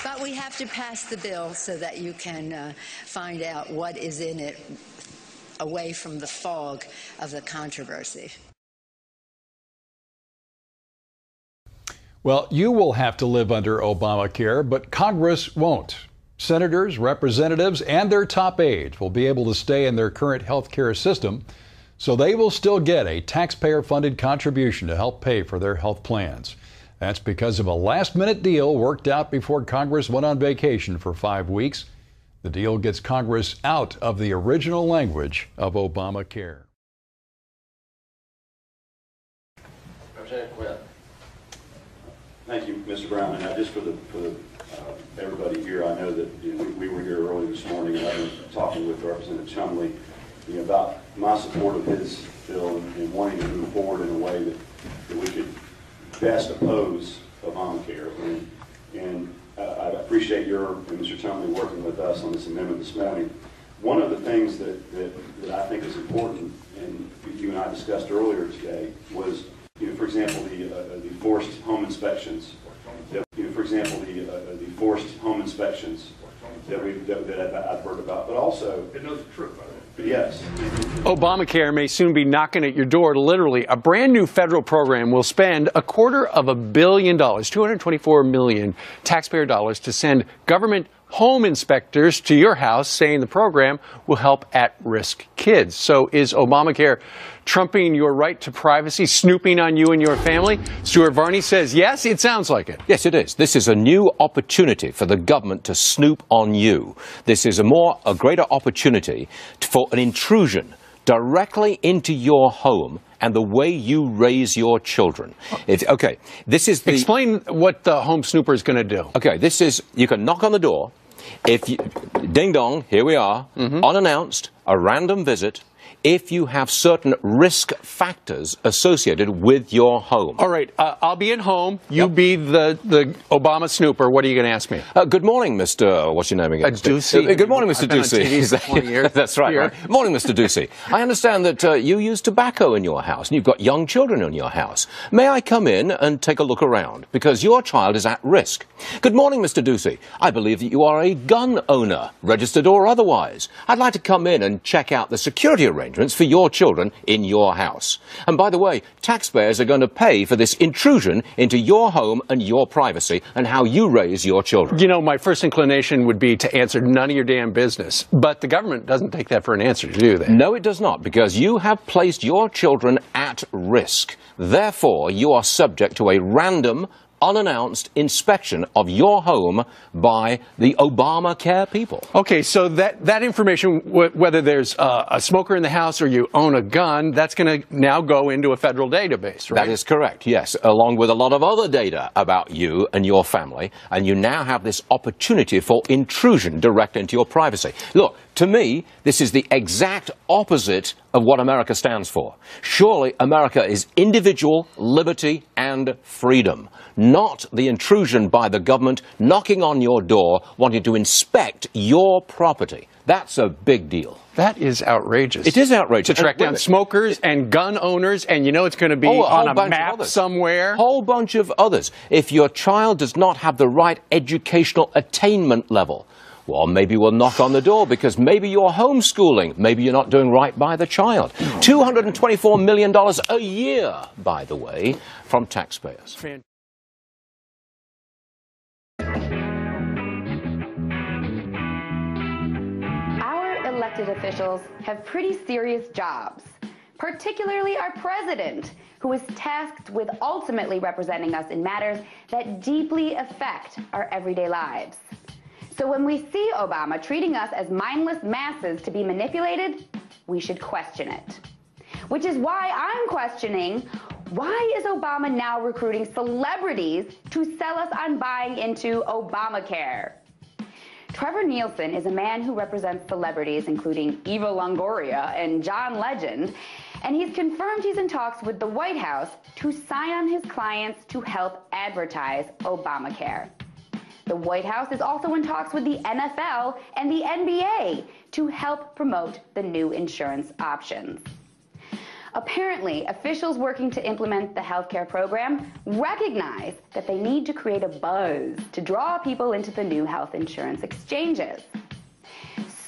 But we have to pass the bill so that you can find out what is in it away from the fog of the controversy. Well, you will have to live under Obamacare, but Congress won't. Senators, representatives, and their top aides will be able to stay in their current health care system, so they will still get a taxpayer-funded contribution to help pay for their health plans. That's because of a last-minute deal worked out before Congress went on vacation for 5 weeks. The deal gets Congress out of the original language of Obamacare. Representative Quinn. Thank you, Mr. Brown. And just for everybody here, I know that we were here early this morning, and I've been talking with Representative Chumley about my support of his bill and wanting to move forward in a way that we could best oppose Obamacare. And I appreciate your and Mr. Chumley working with us on this amendment this morning. One of the things that I think is important, and you and I discussed earlier today, was, for example, the forced home inspections. For example, the forced home inspections that I've heard about, but also. It knows the truth, by the way. Yes. Obamacare may soon be knocking at your door, literally. A brand new federal program will spend $250 million, $224 million taxpayer dollars, to send government home inspectors to your house, saying the program will help at-risk kids. So is Obamacare trumping your right to privacy, snooping on you and your family? Stuart Varney says yes, it sounds like it. Yes, it is. This is a new opportunity for the government to snoop on you. This is a greater opportunity for an intrusion directly into your home and the way you raise your children. This is the... Explain what the home snooper is going to do. Okay, this is, you can knock on the door. If you, ding dong, here we are, unannounced, a random visit, if you have certain risk factors associated with your home. All right, I'll be at home. You be the Obama snooper. What are you going to ask me? Good morning, Mr. What's your name again? Ducey. Good morning, Mr. Ducey. That's right. Morning, Mr. Ducey. I understand that you use tobacco in your house and you've got young children in your house. May I come in and take a look around? Because your child is at risk. Good morning, Mr. Ducey. I believe that you are a gun owner, registered or otherwise. I'd like to come in and check out the security arrangements for your children in your house. And by the way, taxpayers are going to pay for this intrusion into your home and your privacy and how you raise your children. You know, my first inclination would be to answer none of your damn business. But the government doesn't take that for an answer, do they? No, it does not, because you have placed your children at risk. Therefore, you are subject to a random, unannounced inspection of your home by the Obamacare people. Okay, so that information, whether there's a smoker in the house or you own a gun, that's going to now go into a federal database, right? That is correct, yes, along with a lot of other data about you and your family, and you now have this opportunity for intrusion direct into your privacy. Look, to me, this is the exact opposite of what America stands for. Surely America is individual liberty and freedom, not the intrusion by the government knocking on your door, wanting to inspect your property. That's a big deal. That is outrageous. It is outrageous. To track down smokers and gun owners, and you know it's going to be on a map somewhere. A whole bunch of others. If your child does not have the right educational attainment level, well, maybe we'll knock on the door because maybe you're homeschooling. Maybe you're not doing right by the child. $224 million a year, by the way, from taxpayers. Our elected officials have pretty serious jobs, particularly our president, who is tasked with ultimately representing us in matters that deeply affect our everyday lives. So when we see Obama treating us as mindless masses to be manipulated, we should question it. Which is why I'm questioning, why is Obama now recruiting celebrities to sell us on buying into Obamacare? Trevor Nielsen is a man who represents celebrities including Eva Longoria and John Legend, and he's confirmed he's in talks with the White House to sign on his clients to help advertise Obamacare. The White House is also in talks with the NFL and the NBA to help promote the new insurance options. Apparently, officials working to implement the healthcare program recognize that they need to create a buzz to draw people into the new health insurance exchanges.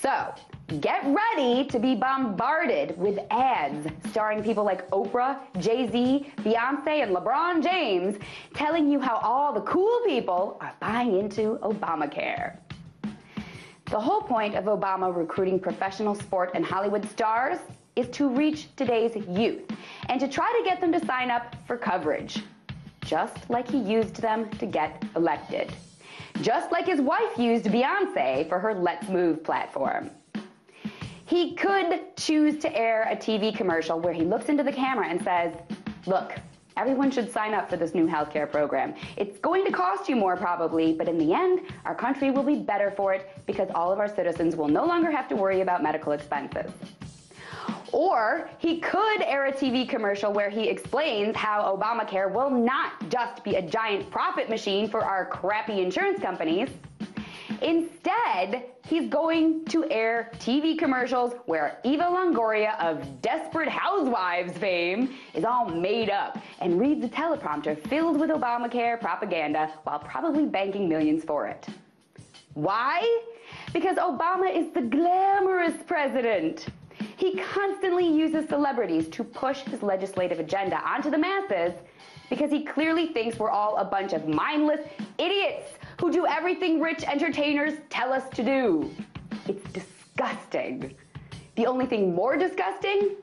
So, get ready to be bombarded with ads starring people like Oprah, Jay-Z, Beyonce, and LeBron James telling you how all the cool people are buying into Obamacare. The whole point of Obama recruiting professional sport and Hollywood stars is to reach today's youth and to try to get them to sign up for coverage, just like he used them to get elected, just like his wife used Beyonce for her Let's Move platform. He could choose to air a TV commercial where he looks into the camera and says, look, everyone should sign up for this new healthcare program. It's going to cost you more probably, but in the end, our country will be better for it because all of our citizens will no longer have to worry about medical expenses. Or he could air a TV commercial where he explains how Obamacare will not just be a giant profit machine for our crappy insurance companies. Instead, he's going to air TV commercials where Eva Longoria of Desperate Housewives fame is all made up and reads a teleprompter filled with Obamacare propaganda while probably banking millions for it. Why? Because Obama is the glamorous president. He constantly uses celebrities to push his legislative agenda onto the masses because he clearly thinks we're all a bunch of mindless idiots who do everything rich entertainers tell us to do. It's disgusting. The only thing more disgusting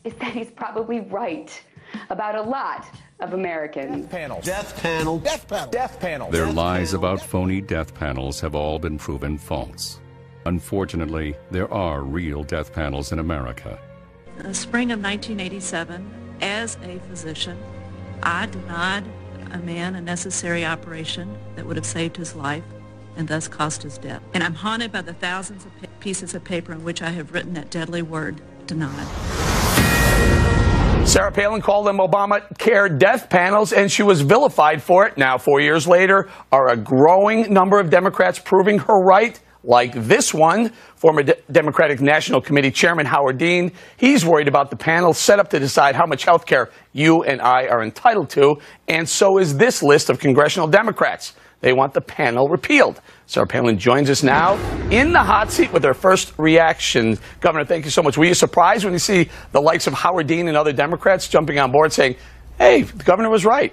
is that he's probably right about a lot of Americans. Death panels. Death panel. Death panel. Death panel. Their lies about phony death panels have all been proven false. Unfortunately, there are real death panels in America. In the spring of 1987, as a physician, I denied a man a necessary operation that would have saved his life and thus caused his death. And I'm haunted by the thousands of pieces of paper in which I have written that deadly word, denied. Sarah Palin called them Obamacare death panels, and she was vilified for it. Now, 4 years later, are a growing number of Democrats proving her right? Like this one, former Democratic National Committee Chairman Howard Dean. He's worried about the panel set up to decide how much health care you and I are entitled to, and so is this list of congressional Democrats. They want the panel repealed. Sarah Palin joins us now in the hot seat with her first reaction. Governor, thank you so much. Were you surprised when you see the likes of Howard Dean and other Democrats jumping on board saying, hey, the governor was right?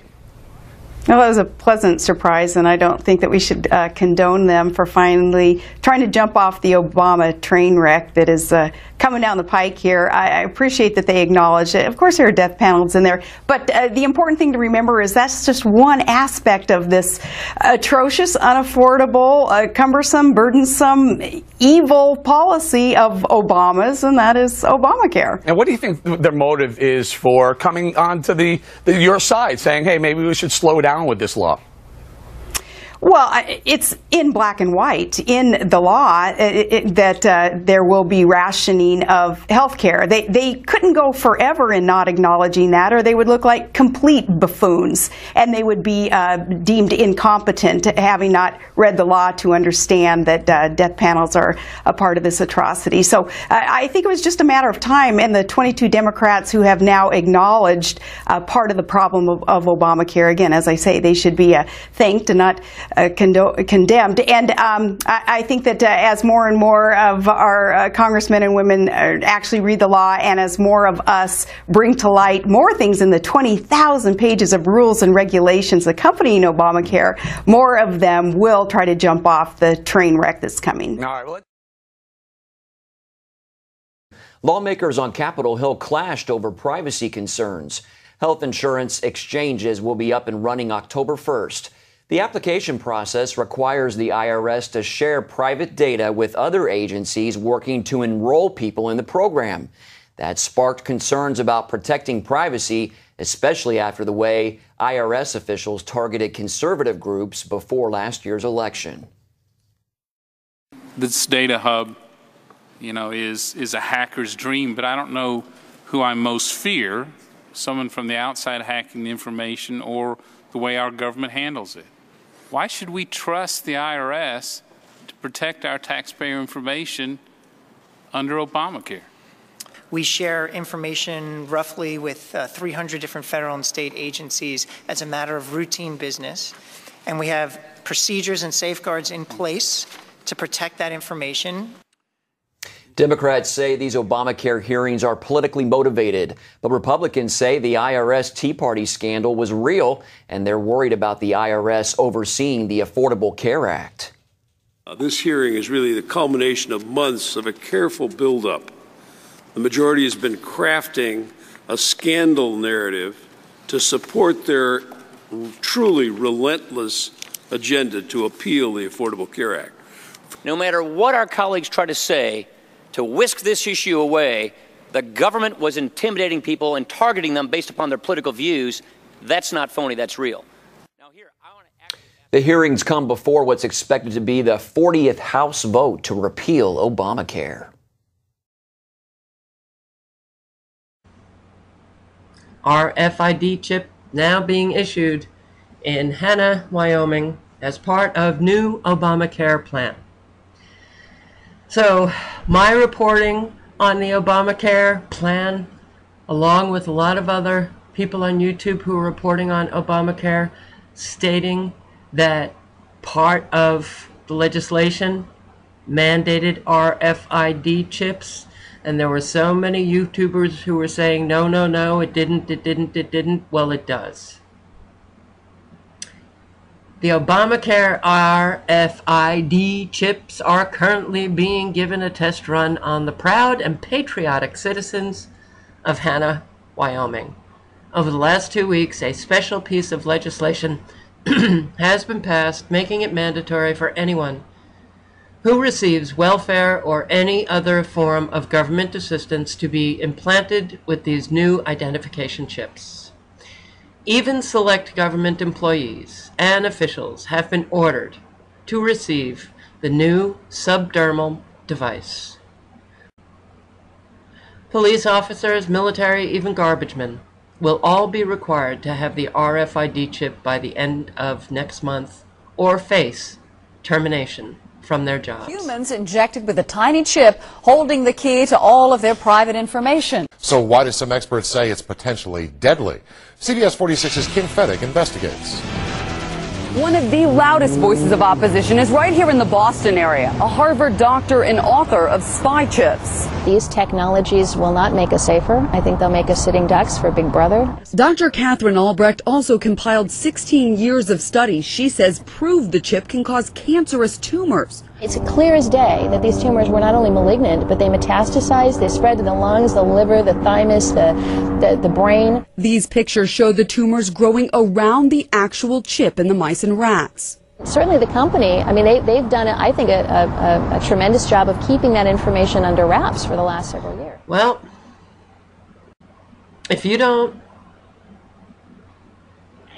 Well, it was a pleasant surprise, and I don't think that we should condone them for finally trying to jump off the Obama train wreck that is coming down the pike here. I appreciate that they acknowledge it. Of course, there are death panels in there, but the important thing to remember is that's just one aspect of this atrocious, unaffordable, cumbersome, burdensome, evil policy of Obama's, and that is Obamacare. And what do you think their motive is for coming onto your side, saying, hey, maybe we should slow down with this law? Well, it's in black and white in the law that there will be rationing of health care. They couldn't go forever in not acknowledging that, or they would look like complete buffoons, and they would be deemed incompetent, having not read the law to understand that death panels are a part of this atrocity. So I think it was just a matter of time, and the 22 Democrats who have now acknowledged part of the problem of Obamacare, again, as I say, they should be thanked and not condemned. And I think that as more and more of our congressmen and women actually read the law, and as more of us bring to light more things in the 20,000 pages of rules and regulations accompanying Obamacare, more of them will try to jump off the train wreck that's coming. All right, well, lawmakers on Capitol Hill clashed over privacy concerns. Health insurance exchanges will be up and running October 1st. The application process requires the IRS to share private data with other agencies working to enroll people in the program. That sparked concerns about protecting privacy, especially after the way IRS officials targeted conservative groups before last year's election. This data hub, is a hacker's dream, but I don't know who I most fear, someone from the outside hacking the information or the way our government handles it. Why should we trust the IRS to protect our taxpayer information under Obamacare? We share information roughly with 300 different federal and state agencies as a matter of routine business. And we have procedures and safeguards in place to protect that information. Democrats say these Obamacare hearings are politically motivated, but Republicans say the IRS Tea Party scandal was real, and they're worried about the IRS overseeing the Affordable Care Act. This hearing is really the culmination of months of a careful buildup. The majority has been crafting a scandal narrative to support their truly relentless agenda to appeal the Affordable Care Act. No matter what our colleagues try to say to whisk this issue away, the government was intimidating people and targeting them based upon their political views. That's not phony, that's real. The hearings come before what's expected to be the 40th House vote to repeal Obamacare. RFID chip now being issued in Hanna, Wyoming, as part of new Obamacare plan. So my reporting on the Obamacare plan, along with a lot of other people on YouTube who are reporting on Obamacare, stating that part of the legislation mandated RFID chips. And there were so many YouTubers who were saying, no, no, no, it didn't. Well, it does. The Obamacare RFID chips are currently being given a test run on the proud and patriotic citizens of Hanna, Wyoming. Over the last 2 weeks, a special piece of legislation has been passed, making it mandatory for anyone who receives welfare or any other form of government assistance to be implanted with these new identification chips. Even select government employees and officials have been ordered to receive the new subdermal device. Police officers, military, even garbage men will all be required to have the RFID chip by the end of next month or face termination from their jobs. Humans injected with a tiny chip holding the key to all of their private information. So why do some experts say it's potentially deadly? CBS 46's Kim Fedek investigates. One of the loudest voices of opposition is right here in the Boston area, a Harvard doctor and author of spy chips. These technologies will not make us safer. I think they'll make us sitting ducks for Big Brother. Dr. Catherine Albrecht also compiled 16 years of studies she says prove the chip can cause cancerous tumors. It's clear as day that these tumors were not only malignant, but they metastasized, they spread to the lungs, the liver, the thymus, the brain. These pictures show the tumors growing around the actual chip in the mice and rats. Certainly the company, I mean, they've done, I think, a tremendous job of keeping that information under wraps for the last several years. Well, if you don't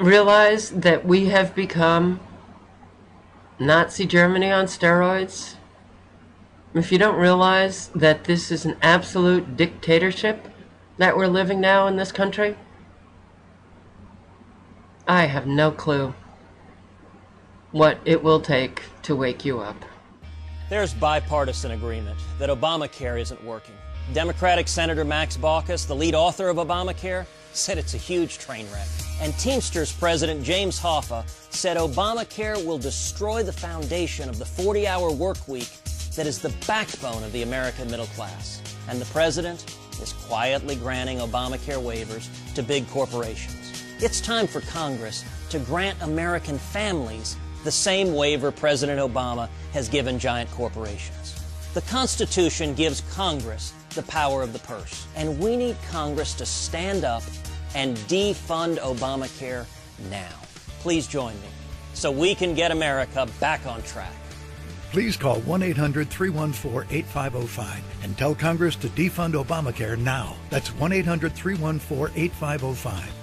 realize that we have become Nazi Germany on steroids, if you don't realize that this is an absolute dictatorship that we're living now in this country, I have no clue what it will take to wake you up. There's bipartisan agreement that Obamacare isn't working. Democratic Senator Max Baucus, the lead author of Obamacare, said it's a huge train wreck. And Teamsters President James Hoffa said Obamacare will destroy the foundation of the 40-hour work week that is the backbone of the American middle class. And the president is quietly granting Obamacare waivers to big corporations. It's time for Congress to grant American families the same waiver President Obama has given giant corporations. The Constitution gives Congress the power of the purse, and we need Congress to stand up and defund Obamacare now. Please join me so we can get America back on track. Please call 1-800-314-8505 and tell Congress to defund Obamacare now. That's 1-800-314-8505.